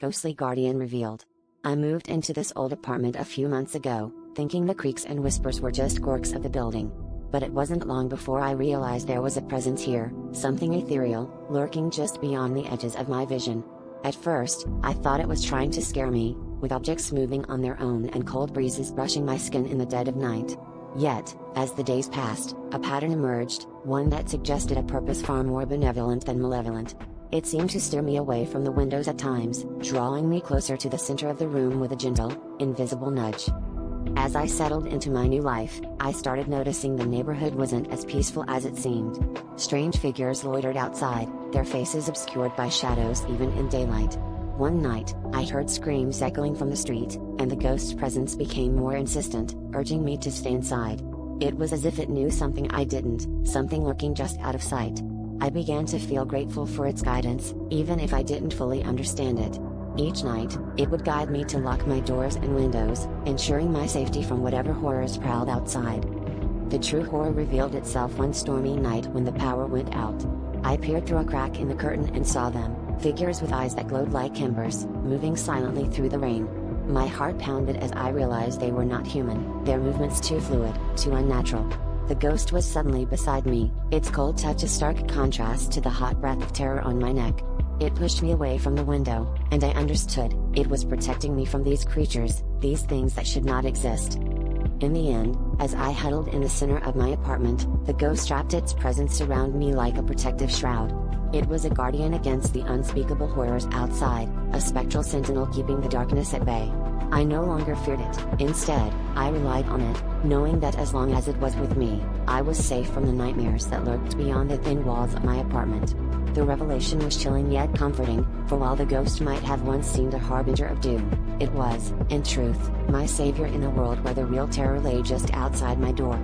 ghostly guardian revealed. I moved into this old apartment a few months ago, thinking the creaks and whispers were just quirks of the building. But it wasn't long before I realized there was a presence here, something ethereal, lurking just beyond the edges of my vision. At first, I thought it was trying to scare me, with objects moving on their own and cold breezes brushing my skin in the dead of night. Yet, as the days passed, a pattern emerged, one that suggested a purpose far more benevolent than malevolent. It seemed to steer me away from the windows at times, drawing me closer to the center of the room with a gentle, invisible nudge. As I settled into my new life, I started noticing the neighborhood wasn't as peaceful as it seemed. Strange figures loitered outside, their faces obscured by shadows even in daylight. One night, I heard screams echoing from the street, and the ghost's presence became more insistent, urging me to stay inside. It was as if it knew something I didn't, something lurking just out of sight. I began to feel grateful for its guidance, even if I didn't fully understand it. Each night, it would guide me to lock my doors and windows, ensuring my safety from whatever horrors prowled outside. The true horror revealed itself one stormy night when the power went out. I peered through a crack in the curtain and saw them, figures with eyes that glowed like embers, moving silently through the rain. My heart pounded as I realized they were not human, their movements too fluid, too unnatural. The ghost was suddenly beside me, its cold touch a stark contrast to the hot breath of terror on my neck. It pushed me away from the window, and I understood, it was protecting me from these creatures, these things that should not exist. In the end, as I huddled in the center of my apartment, the ghost wrapped its presence around me like a protective shroud. It was a guardian against the unspeakable horrors outside, a spectral sentinel keeping the darkness at bay. I no longer feared it, instead, I relied on it, knowing that as long as it was with me, I was safe from the nightmares that lurked beyond the thin walls of my apartment. The revelation was chilling yet comforting, for while the ghost might have once seemed a harbinger of doom, it was, in truth, my savior in a world where the real terror lay just outside my door.